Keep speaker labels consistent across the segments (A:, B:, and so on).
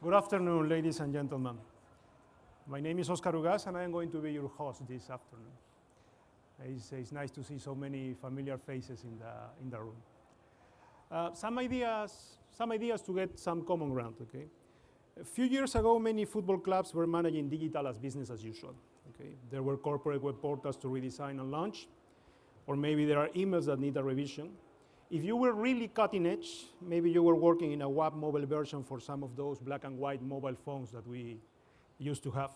A: Good afternoon, ladies and gentlemen. My name is Oscar Ugaz, and I am going to be your host this afternoon. It's nice to see so many familiar faces in the room. Some ideas to get some common ground, okay? A few years ago, many football clubs were managing digital as business as usual, okay? There were corporate web portals to redesign and launch, or maybe there are emails that need a revision. If you were really cutting edge, maybe you were working in a web mobile version for some of those black and white mobile phones that we used to have.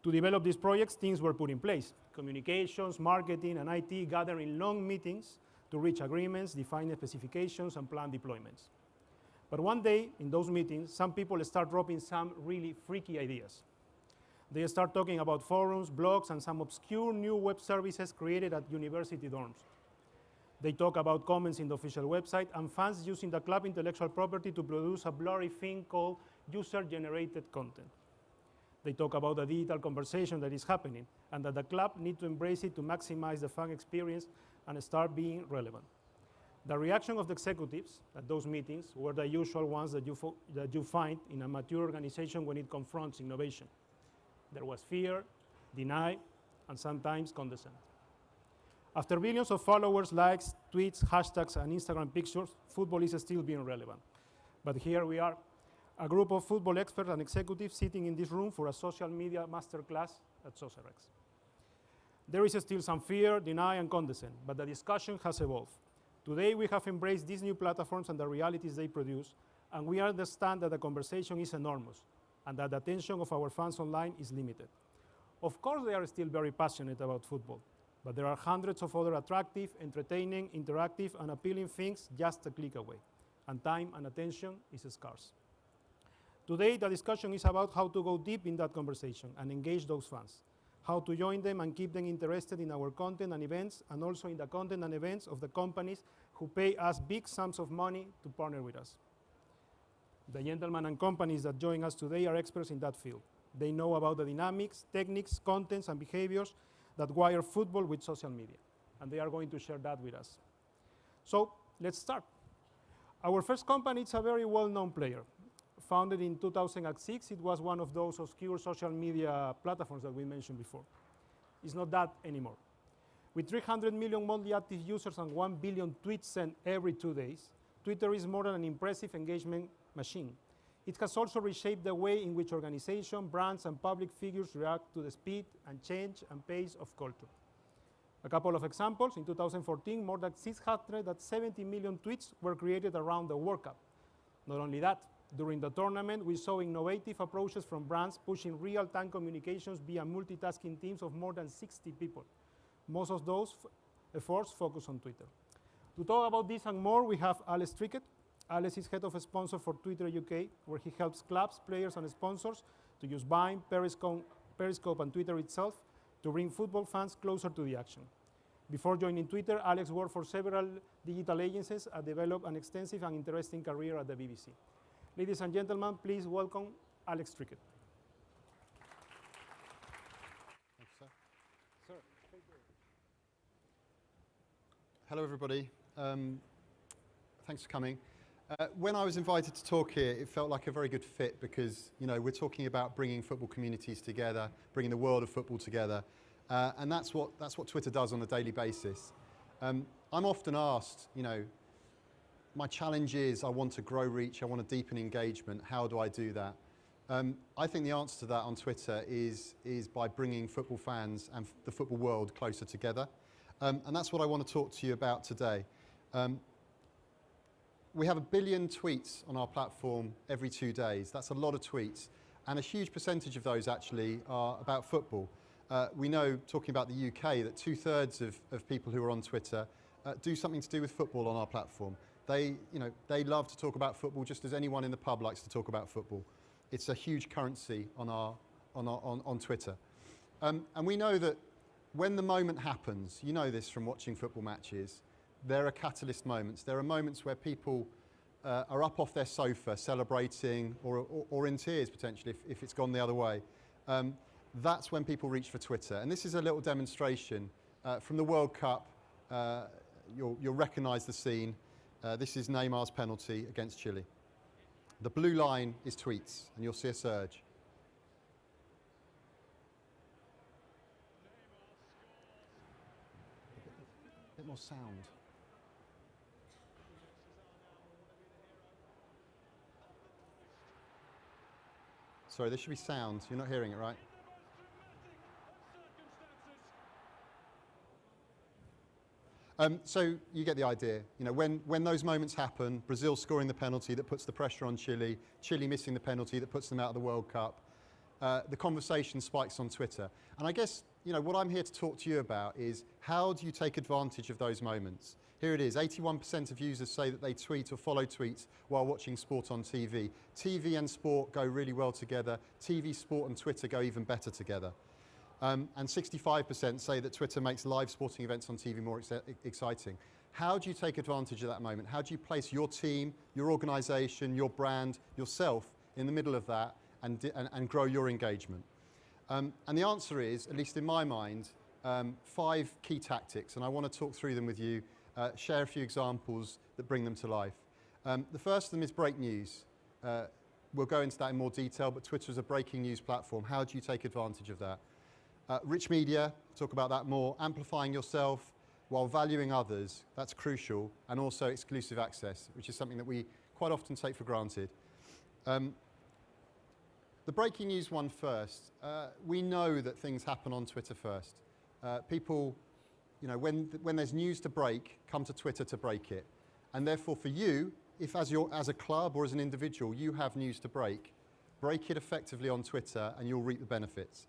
A: To develop these projects, things were put in place. Communications, marketing, and IT gather in long meetings to reach agreements, define specifications, and plan deployments. But one day, in those meetings, some people start dropping some really freaky ideas. They start talking about forums, blogs, and some obscure new web services created at university dorms. They talk about comments in the official website and fans using the club intellectual property to produce a blurry thing called user-generated content. They talk about the digital conversation that is happening and that the club needs to embrace it to maximize the fan experience and start being relevant. The reaction of the executives at those meetings were the usual ones that you find in a mature organization when it confronts innovation. There was fear, deny, and sometimes condescent. After billions of followers, likes, tweets, hashtags, and Instagram pictures, football is still being relevant. But here we are, a group of football experts and executives sitting in this room for a social media masterclass at Soccerex. There is still some fear, deny, and condescent, but the discussion has evolved. Today, we have embraced these new platforms and the realities they produce, and we understand that the conversation is enormous and that the attention of our fans online is limited. Of course, they are still very passionate about football, but there are hundreds of other attractive, entertaining, interactive, and appealing things just a click away, and time and attention is scarce. Today, the discussion is about how to go deep in that conversation and engage those fans, how to join them and keep them interested in our content and events, and also in the content and events of the companies who pay us big sums of money to partner with us. The gentlemen and companies that join us today are experts in that field. They know about the dynamics, techniques, contents, and behaviors that wire football with social media, and they are going to share that with us. So let's start. Our first company is a very well-known player. Founded in 2006, it was one of those obscure social media platforms that we mentioned before. It's not that anymore. With 300 million monthly active users and 1 billion tweets sent every 2 days, Twitter is more than an impressive engagement machine. It has also reshaped the way in which organizations, brands, and public figures react to the speed and change and pace of culture. A couple of examples. In 2014, more than 670 million tweets were created around the World Cup. Not only that, during the tournament, we saw innovative approaches from brands pushing real-time communications via multitasking teams of more than 60 people. Most of those efforts focus on Twitter. To talk about this and more, we have Alex Trickett. Alex is head of sponsor for Twitter UK, where he helps clubs, players, and sponsors to use Vine, Periscope, and Twitter itself to bring football fans closer to the action. Before joining Twitter, Alex worked for several digital agencies and developed an extensive and interesting career at the BBC. Ladies and gentlemen, please welcome Alex Trickett.
B: Thanks, sir. Sir, hello, everybody. Thanks for coming. When I was invited to talk here, it felt like a very good fit because, you know, we're talking about bringing football communities together, bringing the world of football together, and that's what Twitter does on a daily basis. I'm often asked, you know, my challenge is I want to grow reach, I want to deepen engagement. How do I do that? I think the answer to that on Twitter is by bringing football fans and the football world closer together, and that's what I want to talk to you about today. We have 1 billion tweets on our platform every 2 days. That's a lot of tweets. And a huge percentage of those actually are about football. We know, talking about the UK, that 2/3 of people who are on Twitter do something to do with football on our platform. They love to talk about football just as anyone in the pub likes to talk about football. It's a huge currency on Twitter. And we know that when the moment happens, you know this from watching football matches, there are catalyst moments. There are moments where people are up off their sofa celebrating or in tears potentially if it's gone the other way. That's when people reach for Twitter. And this is a little demonstration from the World Cup. You'll recognise the scene. This is Neymar's penalty against Chile. The blue line is tweets, and you'll see a surge. A bit more sound. Sorry, there should be sound. You're not hearing it, right? So you get the idea. You know, when those moments happen, Brazil scoring the penalty that puts the pressure on Chile, Chile missing the penalty that puts them out of the World Cup, the conversation spikes on Twitter. And I guess, you know, what I'm here to talk to you about is how do you take advantage of those moments? Here it is, 81% of users say that they tweet or follow tweets while watching sport on TV. TV and sport go really well together. TV, sport and Twitter go even better together. And 65% say that Twitter makes live sporting events on TV more exciting. How do you take advantage of that moment? How do you place your team, your organisation, your brand, yourself in the middle of that and grow your engagement? And the answer is, at least in my mind, 5 key tactics, and I want to talk through them with you, share a few examples that bring them to life. The first of them is break news. We'll go into that in more detail, but Twitter is a breaking news platform. How do you take advantage of that? Rich media, talk about that more. Amplifying yourself while valuing others, that's crucial. And also exclusive access, which is something that we quite often take for granted. The breaking news one first. We know that things happen on Twitter first. People, you know, when there's news to break, come to Twitter to break it. And therefore for you, if as a club or as an individual, you have news to break it effectively on Twitter and you'll reap the benefits.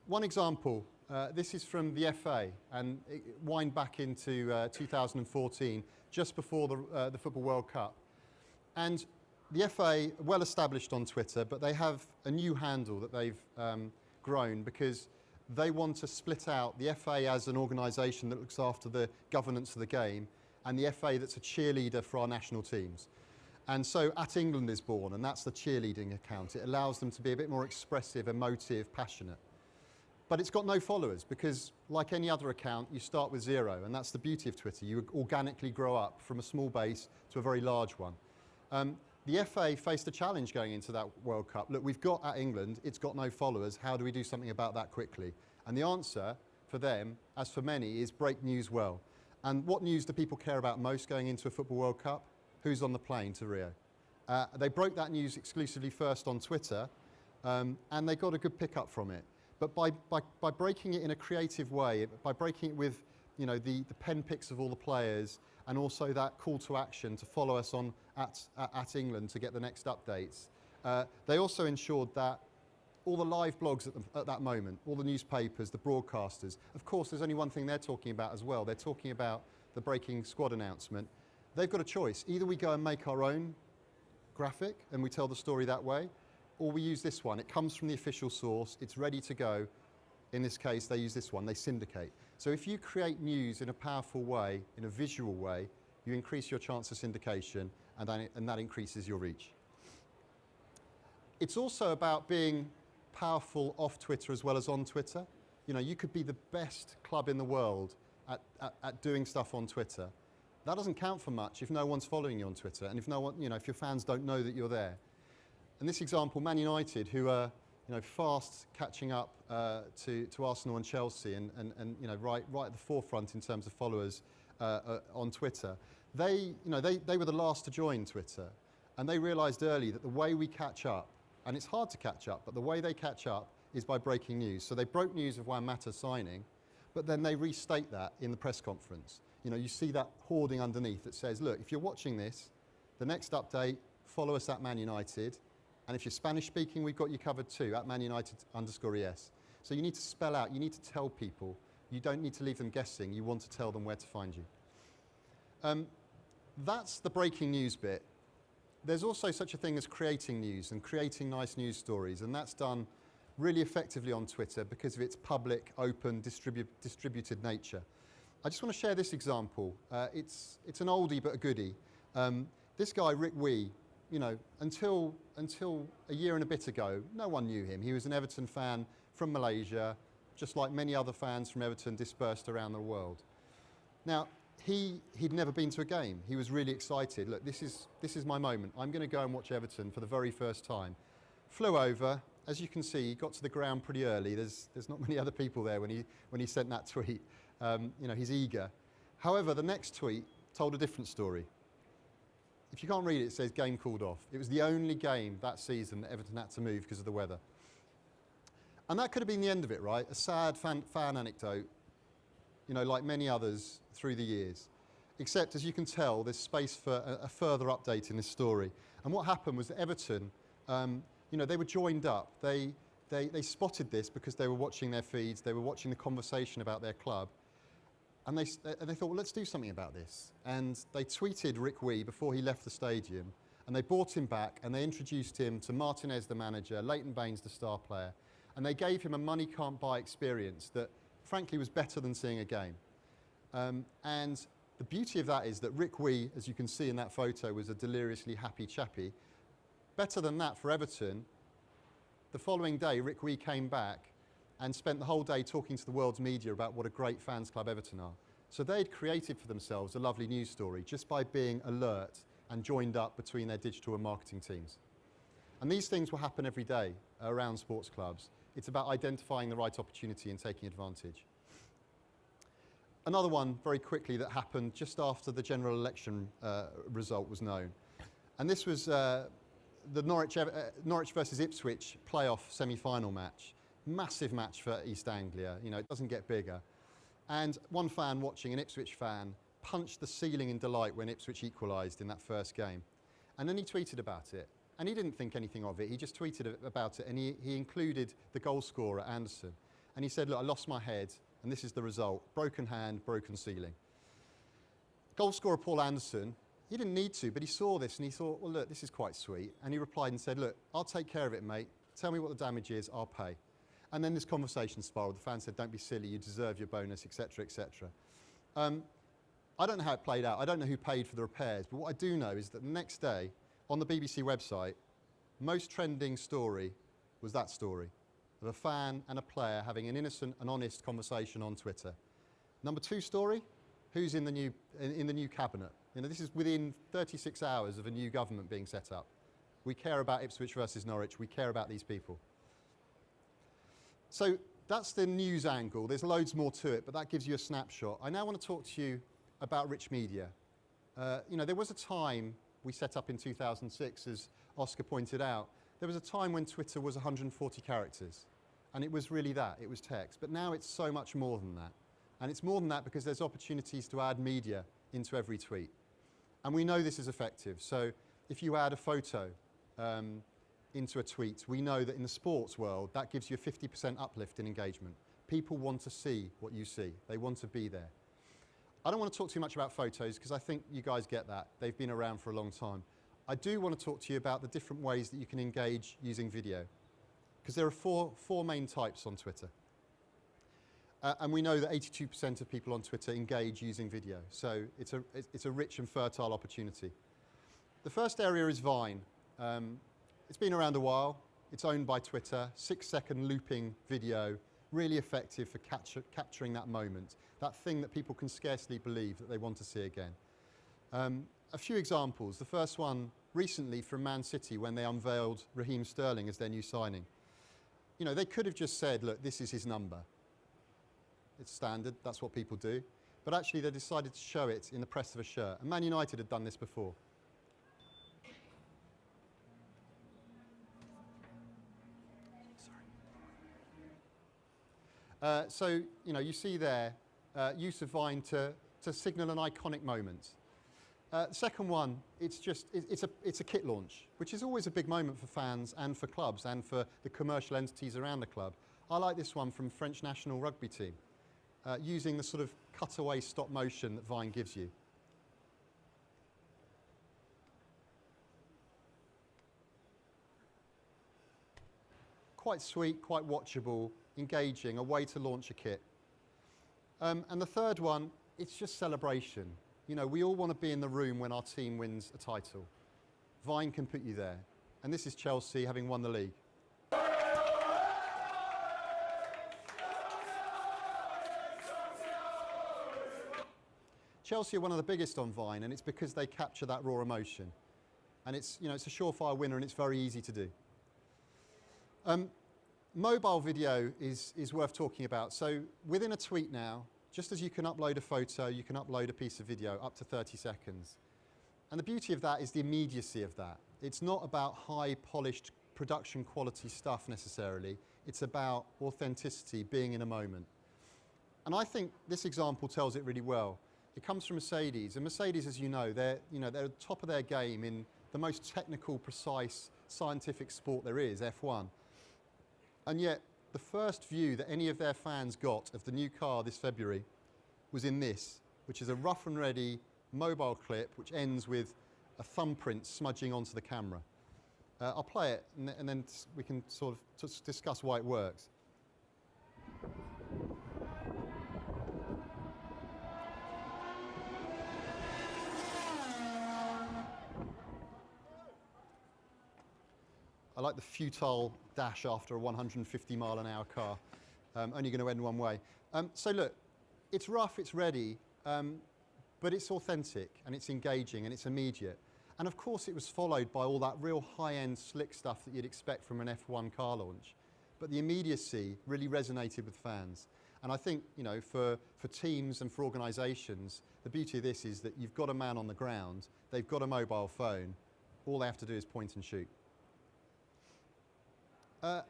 B: One example, this is from the FA, and wind back into 2014, just before the Football World Cup. And the FA, well established on Twitter, but they have a new handle that they've grown because they want to split out the FA as an organisation that looks after the governance of the game, and the FA that's a cheerleader for our national teams. And so At England is born, and that's the cheerleading account. It allows them to be a bit more expressive, emotive, passionate. But it's got no followers because, like any other account, you start with 0, and that's the beauty of Twitter. You organically grow up from a small base to a very large one. The FA faced a challenge going into that World Cup. Look, we've got At England, it's got no followers. How do we do something about that quickly? And the answer for them, as for many, is break news well. And what news do people care about most going into a Football World Cup? Who's on the plane to Rio? They broke that news exclusively first on Twitter, and they got a good pickup from it. But by breaking it in a creative way, by breaking it with, you know, the pen picks of all the players, and also that call to action to follow us on at England to get the next updates, they also ensured that all the live blogs at that moment, all the newspapers, the broadcasters, of course there's only one thing they're talking about as well. They're talking about the breaking squad announcement. They've got a choice. Either we go and make our own graphic and we tell the story that way, or we use this one. It comes from the official source, it's ready to go. In this case, they use this one, they syndicate. So if you create news in a powerful way, in a visual way, you increase your chance of syndication, and that increases your reach. It's also about being powerful off Twitter as well as on Twitter. You know, you could be the best club in the world at doing stuff on Twitter. That doesn't count for much if no one's following you on Twitter, and if no one, you know, if your fans don't know that you're there. And this example, Man United, who are, you know, fast catching up to Arsenal and Chelsea, and you know, right at the forefront in terms of followers on Twitter. They were the last to join Twitter, and they realised early that the way we catch up, and it's hard to catch up, but the way they catch up is by breaking news. So they broke news of Juan Mata signing, but then they restate that in the press conference. You know, you see that hoarding underneath that says, look, if you're watching this, the next update, follow us at Man United. And if you're Spanish speaking, we've got you covered too, at Man United_ES. So you need to spell out, you need to tell people. You don't need to leave them guessing. You want to tell them where to find you. That's the breaking news bit. There's also such a thing as creating news and creating nice news stories, and that's done really effectively on Twitter because of its public, open, distributed nature. I just want to share this example. It's an oldie but a goodie. This guy, Rick Wee, you know, until a year and a bit ago, no one knew him. He was an Everton fan from Malaysia, just like many other fans from Everton dispersed around the world. Now, he'd never been to a game. He was really excited. Look, this is my moment. I'm going to go and watch Everton for the very first time. Flew over. As you can see, he got to the ground pretty early. There's not many other people there when he sent that tweet. He's eager. However, the next tweet told a different story. If you can't read it, it says game called off. It was the only game that season that Everton had to move because of the weather. And that could have been the end of it, right? A sad fan anecdote, like many others through the years. Except, as you can tell, there's space for a further update in this story. And what happened was that Everton, they were joined up. They spotted this because they were watching their feeds, they were watching the conversation about their club. And they thought, well, let's do something about this. And they tweeted Rick Wee before he left the stadium, and they brought him back, and they introduced him to Martinez, the manager, Leighton Baines, the star player, and they gave him a money-can't-buy experience that, frankly, was better than seeing a game. And the beauty of that is that Rick Wee, as you can see in that photo, was a deliriously happy chappie. Better than that for Everton, the following day, Rick Wee came back and spent the whole day talking to the world's media about what a great fans club Everton are. So they'd created for themselves a lovely news story just by being alert and joined up between their digital and marketing teams. And these things will happen every day around sports clubs. It's about identifying the right opportunity and taking advantage. Another one, very quickly, that happened just after the general election result was known. And this was the Norwich versus Ipswich playoff semi-final match. Massive match for East Anglia, it doesn't get bigger. And one fan watching, an Ipswich fan, punched the ceiling in delight when Ipswich equalised in that first game. And then he tweeted about it. And he didn't think anything of it, he just tweeted about it, and he included the goal scorer, Anderson. And he said, look, I lost my head, and this is the result. Broken hand, broken ceiling. Goal scorer Paul Anderson, he didn't need to, but he saw this and he thought, well, look, this is quite sweet. And he replied and said, look, I'll take care of it, mate. Tell me what the damage is, I'll pay. And then this conversation spiraled. The fan said, don't be silly, you deserve your bonus, etc., etc. I don't know how it played out. I don't know who paid for the repairs, but what I do know is that the next day, on the BBC website, most trending story was that story of a fan and a player having an innocent and honest conversation on Twitter. Number 2 story, who's in the new cabinet? This is within 36 hours of a new government being set up. We care about Ipswich versus Norwich. We care about these people. So that's the news angle. There's loads more to it, but that gives you a snapshot. I now want to talk to you about rich media. There was a time we set up in 2006, as Oscar pointed out. There was a time when Twitter was 140 characters, and it was really that. It was text. But now it's so much more than that. And it's more than that because there's opportunities to add media into every tweet. And we know this is effective. So if you add a photo into a tweet, we know that in the sports world, that gives you a 50% uplift in engagement. People want to see what you see. They want to be there. I don't want to talk too much about photos because I think you guys get that. They've been around for a long time. I do want to talk to you about the different ways that you can engage using video, because there are four main types on Twitter. And we know that 82% of people on Twitter engage using video. So it's a rich and fertile opportunity. The first area is Vine. It's been around a while. It's owned by Twitter. 6-second looping video, really effective for capturing that moment, that thing that people can scarcely believe that they want to see again. A few examples. The first one recently from Man City when they unveiled Raheem Sterling as their new signing. They could have just said, look, this is his number. It's standard, that's what people do. But actually they decided to show it in the press of a shirt. And Man United had done this before. So, you see there use of Vine to signal an iconic moment. The second one, it's a kit launch, which is always a big moment for fans and for clubs and for the commercial entities around the club. I like this one from French national rugby team, using the sort of cutaway stop motion that Vine gives you. Quite sweet, quite watchable, engaging, a way to launch a kit. And the third one, it's just celebration. We all want to be in the room when our team wins a title. Vine can put you there. And this is Chelsea having won the league. Chelsea are one of the biggest on Vine, and it's because they capture that raw emotion. And it's, it's a surefire winner, and it's very easy to do. Mobile video is worth talking about. So within a tweet now, just as you can upload a photo, you can upload a piece of video up to 30 seconds. And the beauty of that is the immediacy of that. It's not about high polished production quality stuff necessarily. It's about authenticity, being in a moment. And I think this example tells it really well. It comes from Mercedes, and Mercedes, as you know, they're at the top of their game in the most technical, precise, scientific sport there is, F1. And yet, the first view that any of their fans got of the new car this February was in this, which is a rough and ready mobile clip, which ends with a thumbprint smudging onto the camera. I'll play it, and then we can sort of discuss why it works. I like the futile dash after a 150-mile-an-hour car, only going to end one way. So look, it's rough, it's ready, but it's authentic, and it's engaging, and it's immediate. And of course it was followed by all that real high-end slick stuff that you'd expect from an F1 car launch. But the immediacy really resonated with fans. And I think, for teams and for organisations, the beauty of this is that you've got a man on the ground, they've got a mobile phone, all they have to do is point and shoot.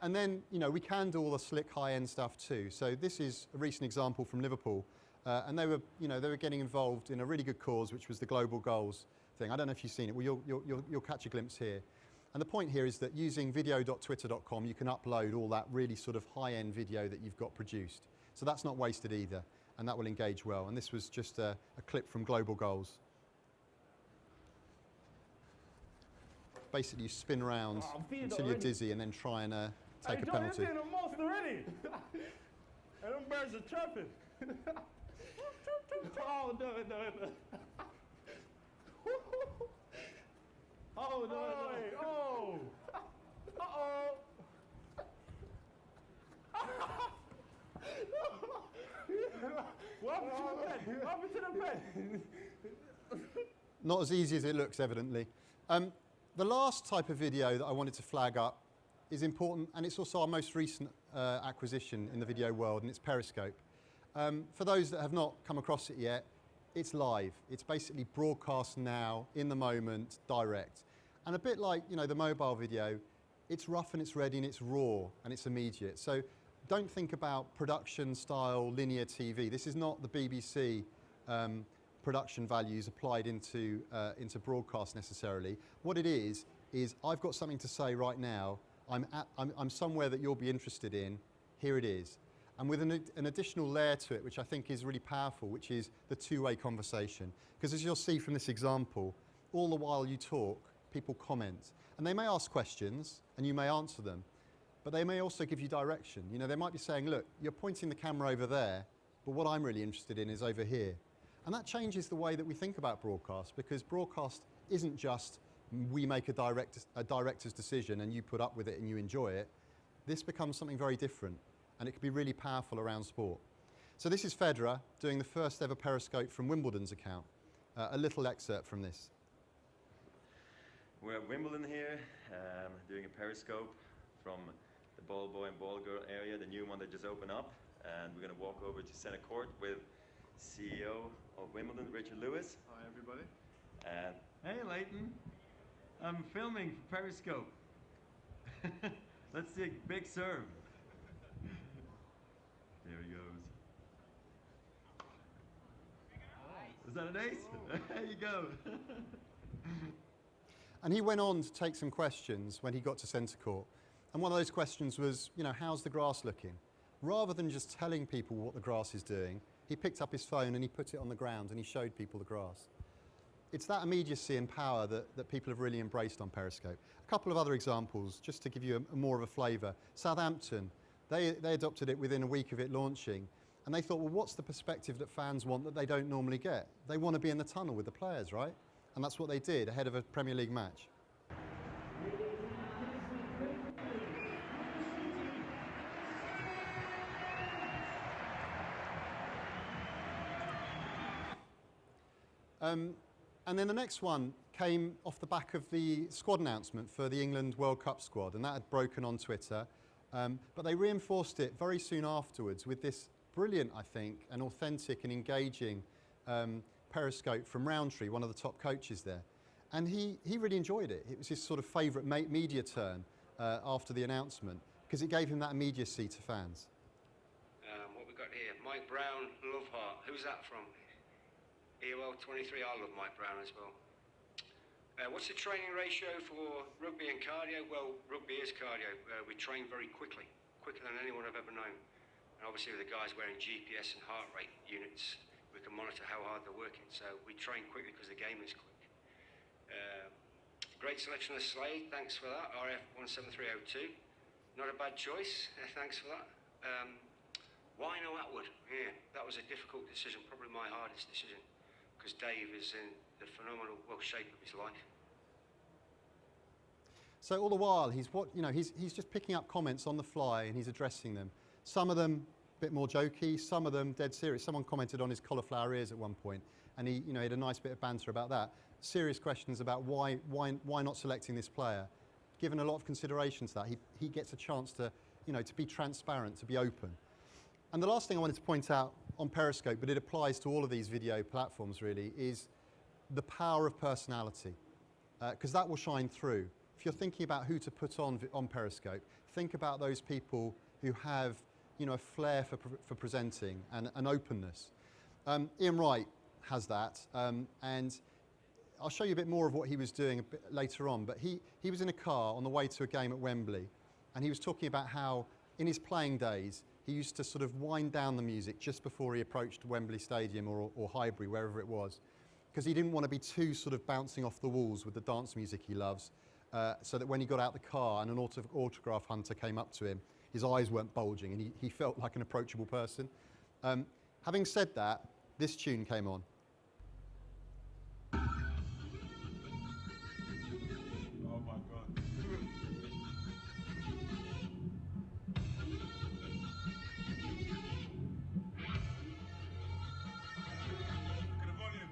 B: And then, we can do all the slick high-end stuff too. So this is a recent example from Liverpool. And they were getting involved in a really good cause, which was the Global Goals thing. I don't know if you've seen it. Well, you'll catch a glimpse here. And the point here is that using video.twitter.com, you can upload all that really sort of high-end video that you've got produced. So that's not wasted either, and that will engage well. And this was just a clip from Global Goals. Basically, you spin around until you're dizzy and then try and take a penalty.
C: I'm almost already. And them birds are chirping. Oh, no. Oh, no. Oh. Uh-oh. What happened to the bed?
B: Not as easy as it looks, evidently. The last type of video that I wanted to flag up is important, and it's also our most recent acquisition in the video world, and it's Periscope. For those that have not come across it yet, it's live. It's basically broadcast now, in the moment, direct. And a bit like, the mobile video, it's rough and it's ready and it's raw and it's immediate. So don't think about production style linear TV. This is not the BBC production values applied into broadcast necessarily. What it is I've got something to say right now. I'm somewhere that you'll be interested in. Here it is. And with an additional layer to it, which I think is really powerful, which is the two-way conversation. Because as you'll see from this example, all the while you talk, people comment. And they may ask questions, and you may answer them. But they may also give you direction. They might be saying, look, you're pointing the camera over there, but what I'm really interested in is over here. And that changes the way that we think about broadcast, because broadcast isn't just we make a director's decision and you put up with it and you enjoy it. This becomes something very different, and it can be really powerful around sport. So this is Federer doing the first ever Periscope from Wimbledon's account. A little excerpt from this.
D: We're at Wimbledon here, doing a Periscope from the ball boy and ball girl area, the new one that just opened up. And we're going to walk over to center court with CEO of Wimbledon, Richard Lewis.
C: Hi, everybody.
D: And hey, Leighton. I'm filming for Periscope. Let's see a big serve. There he goes. Is that an ace? There you go.
B: And he went on to take some questions when he got to centre court. And one of those questions was, how's the grass looking? Rather than just telling people what the grass is doing, he picked up his phone and he put it on the ground and he showed people the grass. It's that immediacy and power that people have really embraced on Periscope. A couple of other examples, just to give you more of a flavour. Southampton, they adopted it within a week of it launching. And they thought, well, what's the perspective that fans want that they don't normally get? They want to be in the tunnel with the players, right? And that's what they did ahead of a Premier League match. And then the next one came off the back of the squad announcement for the England World Cup squad, and that had broken on Twitter. But they reinforced it very soon afterwards with this brilliant, I think, and authentic and engaging Periscope from Rowntree, one of the top coaches there. And he really enjoyed it. It was his sort of favourite media turn after the announcement, because it gave him that immediacy to fans.
E: What we got here, Mike Brown, Love Heart. Who's that from? EOL 23, I love Mike Brown as well. What's the training ratio for rugby and cardio? Well, rugby is cardio. We train very quickly, quicker than anyone I've ever known. And obviously with the guys wearing GPS and heart rate units, we can monitor how hard they're working. So we train quickly because the game is quick. Great selection of Slade, thanks for that. RF 17302. Not a bad choice, thanks for that. Why no Atwood? Yeah, that was a difficult decision, probably my hardest decision, because Dave is in the phenomenal shape of his life.
B: So all the while, he's just picking up comments on the fly and he's addressing them. Some of them a bit more jokey, some of them dead serious. Someone commented on his cauliflower ears at one point, and he had a nice bit of banter about that. Serious questions about why not selecting this player. Given a lot of consideration to that, he gets a chance to be transparent, to be open. And the last thing I wanted to point out on Periscope, but it applies to all of these video platforms really, is the power of personality, because that will shine through. If you're thinking about who to put on Periscope, think about those people who have a flair for presenting and an openness. Ian Wright has that, and I'll show you a bit more of what he was doing a bit later on, but he was in a car on the way to a game at Wembley, and he was talking about how in his playing days he used to sort of wind down the music just before he approached Wembley Stadium or Highbury, wherever it was, because he didn't want to be too sort of bouncing off the walls with the dance music he loves, so that when he got out the car and an autograph hunter came up to him, his eyes weren't bulging and he felt like an approachable person. Having said that, this tune came on.
C: Oh my God. Look at the volume.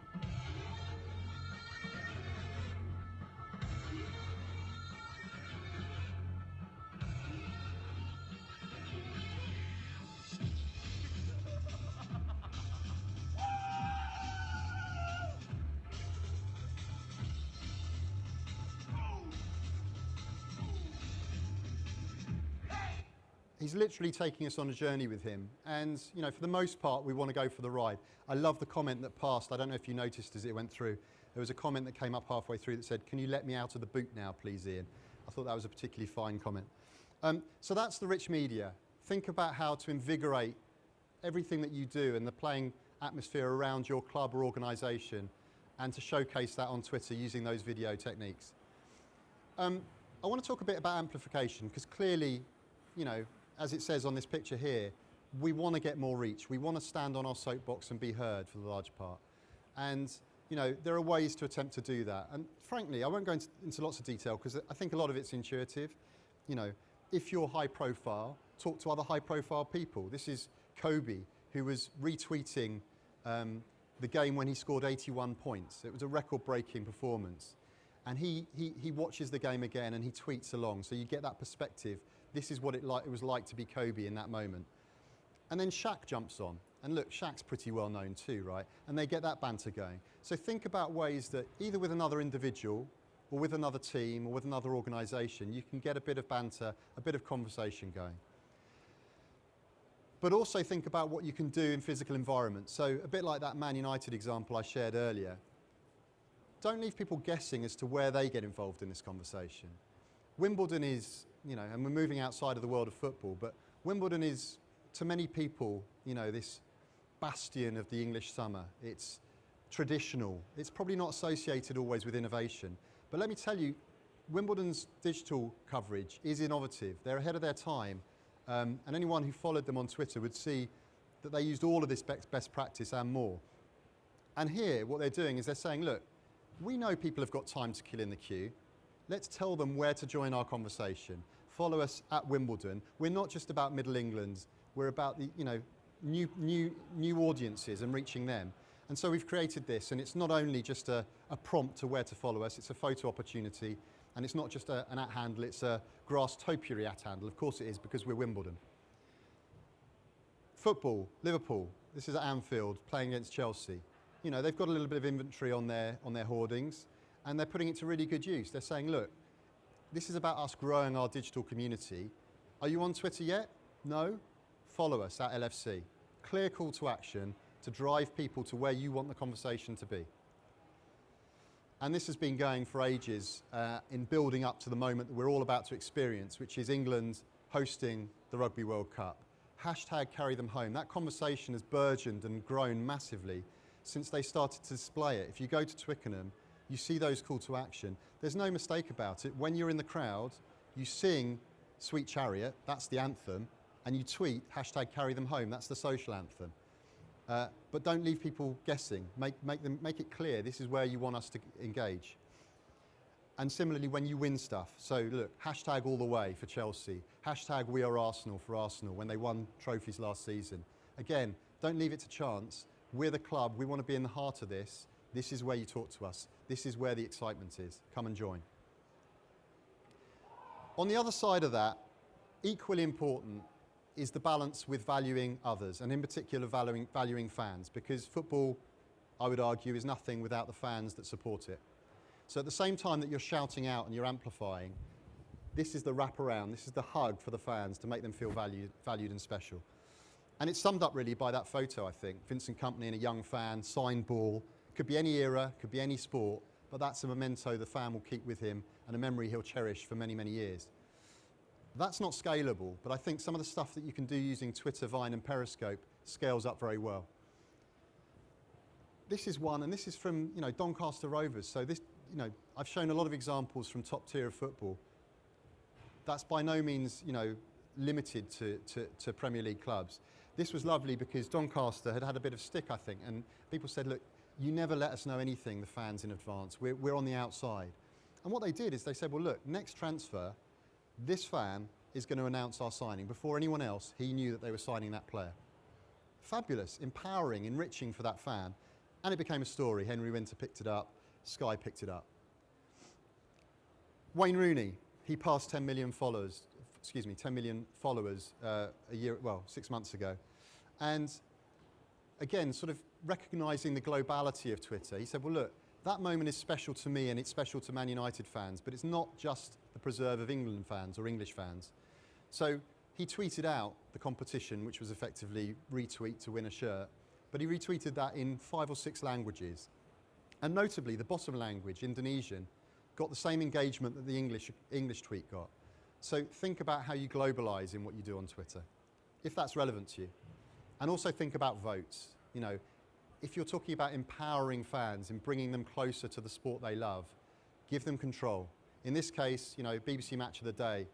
B: He's literally taking us on a journey with him, and for the most part we want to go for the ride. I love the comment that passed. I don't know if you noticed as it went through. There was a comment that came up halfway through that said, "Can you let me out of the boot now, please, Ian?" I thought that was a particularly fine comment. So that's the rich media. Think about how to invigorate everything that you do and the playing atmosphere around your club or organisation, and to showcase that on Twitter using those video techniques. I want to talk a bit about amplification, because clearly, as it says on this picture here, we want to get more reach. We want to stand on our soapbox and be heard for the large part. And there are ways to attempt to do that. And frankly, I won't go into lots of detail, because I think a lot of it's intuitive. If you're high profile, talk to other high profile people. This is Kobe, who was retweeting the game when he scored 81 points. It was a record-breaking performance. And he watches the game again and he tweets along, so you get that perspective. This is what it was like to be Kobe in that moment. And then Shaq jumps on. And look, Shaq's pretty well known too, right? And they get that banter going. So think about ways that either with another individual or with another team or with another organisation, you can get a bit of banter, a bit of conversation going. But also think about what you can do in physical environments. So a bit like that Man United example I shared earlier. Don't leave people guessing as to where they get involved in this conversation. Wimbledon is, and we're moving outside of the world of football, but Wimbledon is, to many people, this bastion of the English summer. It's traditional. It's probably not associated always with innovation. But let me tell you, Wimbledon's digital coverage is innovative. They're ahead of their time. And anyone who followed them on Twitter would see that they used all of this best practice and more. And here, what they're doing is they're saying, look, we know people have got time to kill in the queue. Let's tell them where to join our conversation. Follow us at Wimbledon. We're not just about Middle England. We're about the new audiences and reaching them. And so we've created this, and it's not only just a prompt to where to follow us, it's a photo opportunity, and it's not just an at handle, it's a grass topiary at handle. Of course it is, because we're Wimbledon. Football, Liverpool, this is at Anfield, playing against Chelsea. You know, they've got a little bit of inventory on their hoardings, and they're putting it to really good use. They're saying, look, this is about us growing our digital community. Are you on Twitter yet? No? Follow us at LFC. Clear call to action to drive people to where you want the conversation to be. And this has been going for ages in building up to the moment that we're all about to experience, which is England hosting the Rugby World Cup. Hashtag carry them home. That conversation has burgeoned and grown massively since they started to display it. If you go to Twickenham, you see those call to action. There's no mistake about it. When you're in the crowd, you sing Sweet Chariot, that's the anthem, and you tweet hashtag carry them home, that's the social anthem. But don't leave people guessing. Make it clear this is where you want us to engage. And similarly, when you win stuff, so look, hashtag all the way for Chelsea, hashtag we are Arsenal for Arsenal when they won trophies last season. Again, don't leave it to chance. We're the club, we want to be in the heart of this. This is where you talk to us. This is where the excitement is. Come and join. On the other side of that, equally important is the balance with valuing others, and in particular valuing fans, because football, I would argue, is nothing without the fans that support it. So at the same time that you're shouting out and you're amplifying, this is the wraparound, this is the hug for the fans to make them feel valued and special. And it's summed up really by that photo, I think. Vincent Kompany and a young fan, signed ball. Could be any era, could be any sport, but that's a memento the fan will keep with him and a memory he'll cherish for many, many years. That's not scalable, but I think some of the stuff that you can do using Twitter, Vine and Periscope scales up very well. This is one, and this is from Doncaster Rovers. So this, I've shown a lot of examples from top tier of football. That's by no means, limited to Premier League clubs. This was lovely because Doncaster had a bit of stick, I think, and people said, look, you never let us know anything, the fans, in advance. We're on the outside. And what they did is they said, well, look, next transfer, this fan is going to announce our signing. Before anyone else, he knew that they were signing that player. Fabulous, empowering, enriching for that fan. And it became a story. Henry Winter picked it up. Sky picked it up. Wayne Rooney, he passed 10 million followers a year, 6 months ago. And again, sort of recognising the globality of Twitter, he said, well, look, that moment is special to me and it's special to Man United fans, but it's not just the preserve of England fans or English fans. So he tweeted out the competition, which was effectively retweet to win a shirt, but he retweeted that in 5 or 6 languages. And notably, the bottom language, Indonesian, got the same engagement that the English tweet got. So think about how you globalise in what you do on Twitter, if that's relevant to you. And also think about votes. If you're talking about empowering fans and bringing them closer to the sport they love, give them control. In this case, BBC Match of the Day.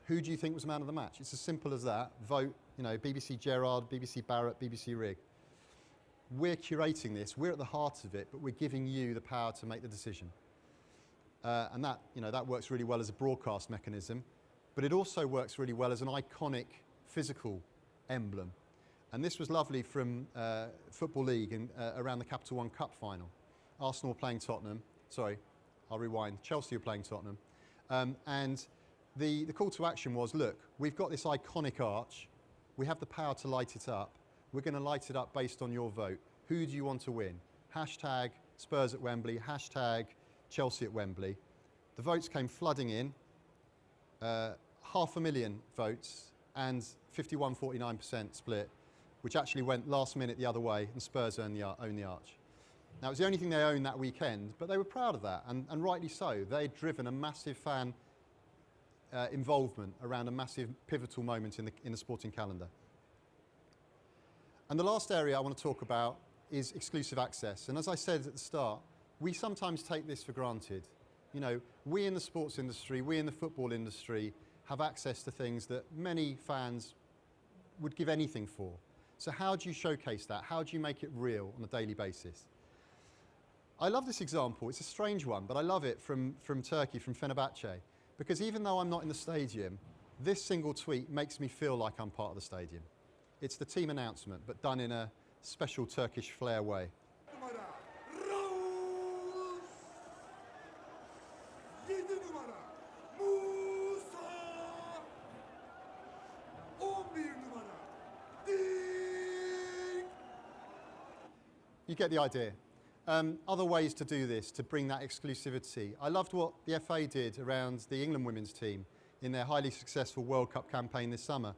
B: Who do you think was man of the match? It's as simple as that. Vote, BBC Gerrard, BBC Barrett, BBC Rig. We're curating this, we're at the heart of it, but we're giving you the power to make the decision. And that works really well as a broadcast mechanism, but it also works really well as an iconic physical emblem. And this was lovely from Football League around the Capital One Cup final. Arsenal were playing Tottenham. Sorry, I'll rewind. Chelsea were playing Tottenham. And the call to action was, look, we've got this iconic arch. We have the power to light it up. We're going to light it up based on your vote. Who do you want to win? Hashtag Spurs at Wembley. Hashtag Chelsea at Wembley. The votes came flooding in. 500,000 votes and 51-49% split, which actually went last minute the other way, and Spurs own the arch. Now, it was the only thing they owned that weekend, but they were proud of that, and rightly so. They'd driven a massive fan involvement around a massive pivotal moment in the sporting calendar. And the last area I want to talk about is exclusive access. And as I said at the start, we sometimes take this for granted. We in the sports industry, we in the football industry have access to things that many fans would give anything for. So how do you showcase that? How do you make it real on a daily basis? I love this example. It's a strange one, but I love it from Turkey, from Fenerbahce, because even though I'm not in the stadium, this single tweet makes me feel like I'm part of the stadium. It's the team announcement, but done in a special Turkish flair way.
F: Numara Raus. 7 numara Musa. 11 numara Dik.
B: You get the idea. Other ways to do this, to bring that exclusivity. I loved what the FA did around the England women's team in their highly successful World Cup campaign this summer.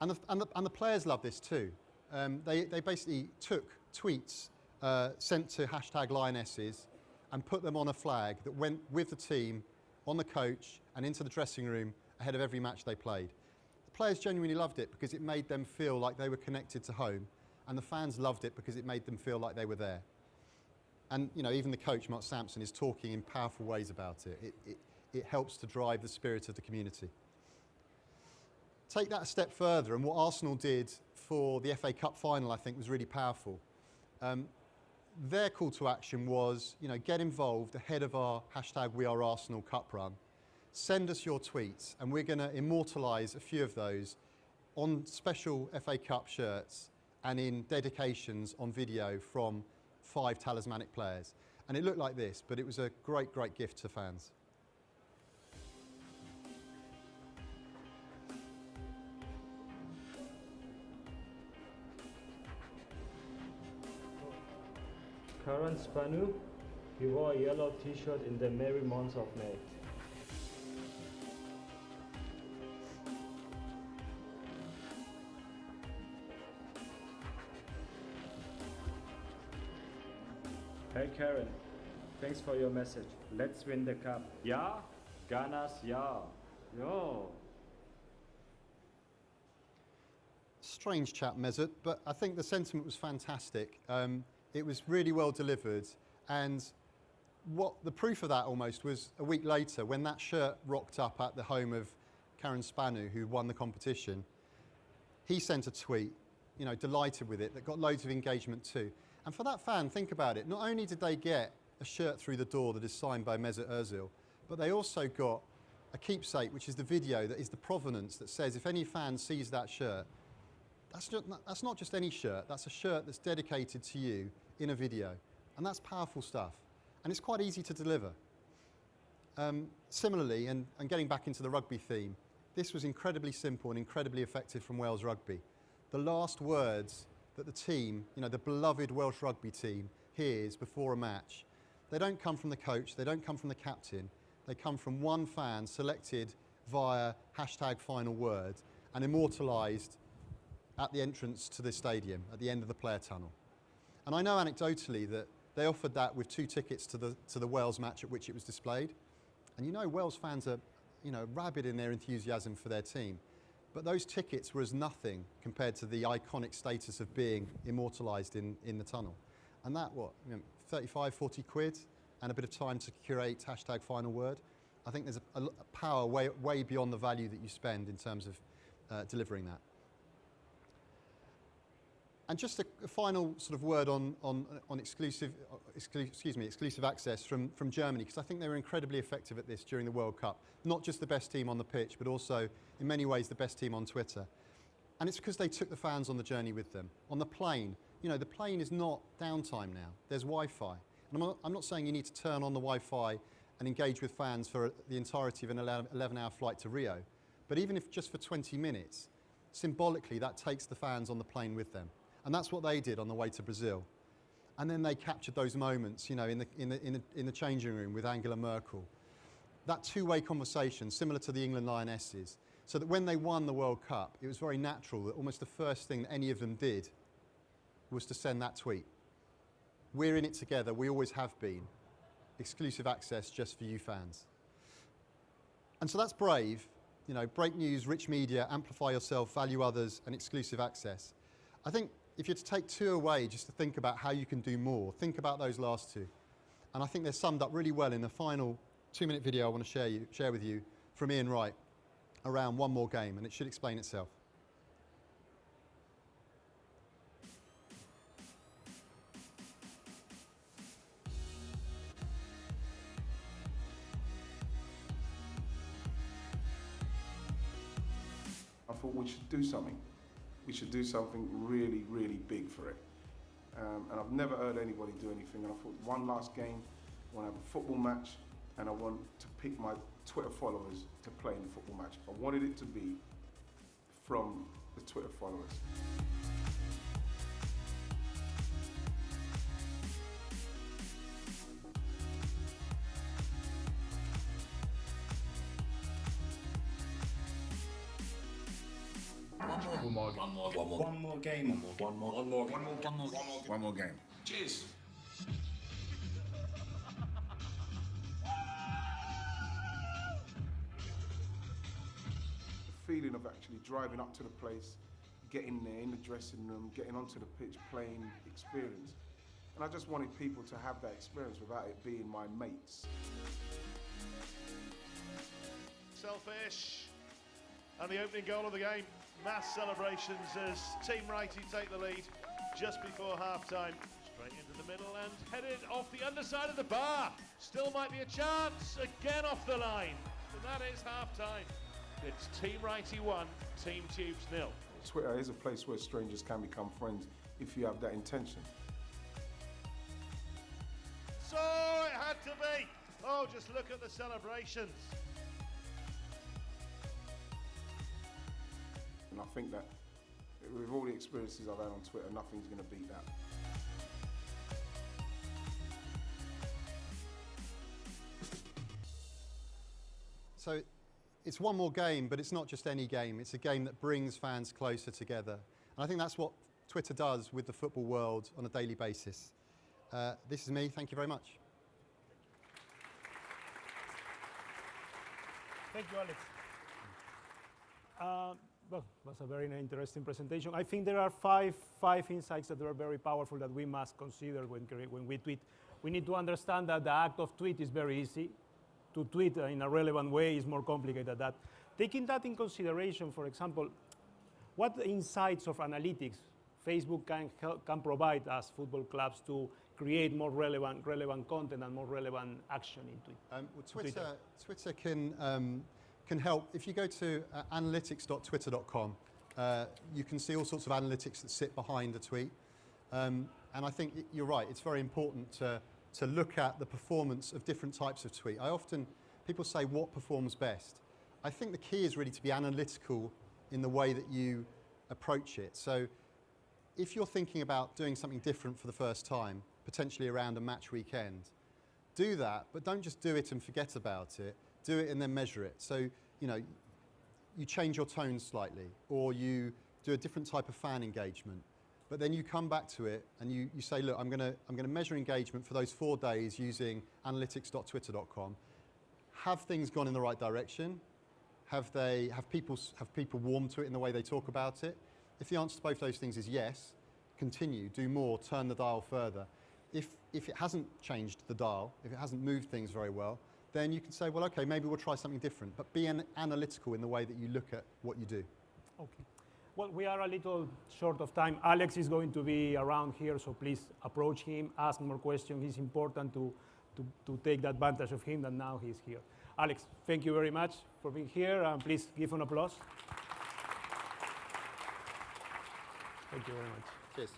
B: And the players love this too. They basically took tweets sent to #Lionesses and put them on a flag that went with the team, on the coach and into the dressing room ahead of every match they played. The players genuinely loved it because it made them feel like they were connected to home, and the fans loved it because it made them feel like they were there. And you know, even the coach, Mark Sampson, is talking in powerful ways about it. It helps to drive the spirit of the community. Take that a step further, and what Arsenal did for the FA Cup final, I think, was really powerful. Their call to action was, you know, get involved ahead of our #WeAreArsenal Cup run. Send us your tweets, and we're going to immortalise a few of those on special FA Cup shirts and in dedications on video from 5 talismanic players. And it looked like this, but it was a great, great gift to fans.
C: Karen Spanu, he wore a yellow t-shirt in the merry month of May. Hey Karen, thanks for your message. Let's win the cup. Ja? Ganas, ja. Yo.
B: Strange chap, Mesut, but I think the sentiment was fantastic. It was really well delivered, and what the proof of that almost was a week later when that shirt rocked up at the home of Karen Spanu, who won the competition. He sent a tweet, you know, delighted with it, that got loads of engagement too. And for that fan, think about it, not only did they get a shirt through the door that is signed by Mesut Ozil, but they also got a keepsake, which is the video that is the provenance that says if any fan sees that shirt, that's not just any shirt, that's a shirt that's dedicated to you in a video. And that's powerful stuff. And it's quite easy to deliver. Similarly, and getting back into the rugby theme, this was incredibly simple and incredibly effective from Wales Rugby. The last words that the team, you know, the beloved Welsh rugby team, hears before a match, they don't come from the coach, they don't come from the captain, they come from one fan selected via #finalword and immortalised at the entrance to the stadium, at the end of the player tunnel. And I know anecdotally that they offered that with 2 tickets to the Wales match at which it was displayed. And you know, Wales fans are, you know, rabid in their enthusiasm for their team. But those tickets were as nothing compared to the iconic status of being immortalised in the tunnel. And that, what, you know, 35, 40 quid and a bit of time to curate #finalword. I think there's a power way beyond the value that you spend in terms of delivering that. And just a final sort of word on exclusive access from Germany, because I think they were incredibly effective at this during the World Cup. Not just the best team on the pitch, but also, in many ways, the best team on Twitter. And it's because they took the fans on the journey with them. On the plane, you know, the plane is not downtime now. There's Wi-Fi. And I'm not saying you need to turn on the Wi-Fi and engage with fans for the entirety of an 11-hour flight to Rio. But even if just for 20 minutes, symbolically, that takes the fans on the plane with them. And that's what they did on the way to Brazil. And then they captured those moments, you know, in the changing room with Angela Merkel. That two-way conversation, similar to the England Lionesses, so that when they won the World Cup, it was very natural that almost the first thing that any of them did was to send that tweet. We're in it together, we always have been. Exclusive access just for you fans. And so that's brave. You know, break news, rich media, amplify yourself, value others, and exclusive access. I think if you're to take 2 away just to think about how you can do more, think about those last 2. And I think they're summed up really well in the final 2-minute video I want to share with you from Ian Wright around One More Game, and it should explain itself.
G: I thought we should do something. we should do something really, really big for it. And I've never heard anybody do anything. And I thought one last game, I want to have a football match, and I want to pick my Twitter followers to play in the football match. I wanted it to be from the Twitter followers.
H: One more game.
F: One more game.
H: Cheers.
G: The feeling of actually driving up to the place, getting there in the dressing room, getting onto the pitch, playing experience. And I just wanted people to have that experience without it being my mates.
I: Selfish. And the opening goal of the game. Mass celebrations as Team Righty take the lead just before half-time. Straight into the middle and headed off the underside of the bar. Still might be a chance, again off the line. And that is half-time. It's Team Righty 1, Team Tubes 0.
G: Twitter is a place where strangers can become friends if you have that intention.
I: So it had to be. Oh, just look at the celebrations.
G: And I think that with all the experiences I've had on Twitter, nothing's going to beat that.
B: So it's one more game, but it's not just any game. It's a game that brings fans closer together. And I think that's what Twitter does with the football world on a daily basis. This is me. Thank you very much.
A: Thank you, Alex. Well, it was a very interesting presentation. I think there are five insights that are very powerful that we must consider when we tweet. We need to understand that the act of tweet is very easy. To tweet in a relevant way is more complicated than that. Taking that in consideration, for example, what insights of analytics Facebook can provide us football clubs to create more relevant content and more relevant action in tweet?
B: Twitter can help. If you go to analytics.twitter.com, you can see all sorts of analytics that sit behind a tweet. And I think you're right, it's very important to look at the performance of different types of tweet. People say what performs best. I think the key is really to be analytical in the way that you approach it. So if you're thinking about doing something different for the first time, potentially around a match weekend, do that, but don't just do it and forget about it. Do it and then measure it. So, you change your tone slightly, or you do a different type of fan engagement. But then you come back to it and you say, look, I'm going to measure engagement for those 4 days using analytics.twitter.com. Have things gone in the right direction? Have people warmed to it in the way they talk about it? If the answer to both those things is yes, continue, do more, turn the dial further. If it hasn't changed the dial, if it hasn't moved things very well, then you can say, well, okay, maybe we'll try something different, but be analytical in the way that you look at what you do.
A: Okay. Well, we are a little short of time. Alex is going to be around here, so please approach him, ask more questions. It's important to take advantage of him, and now he's here. Alex, thank you very much for being here, and please give an applause. Thank you very much.
B: Cheers.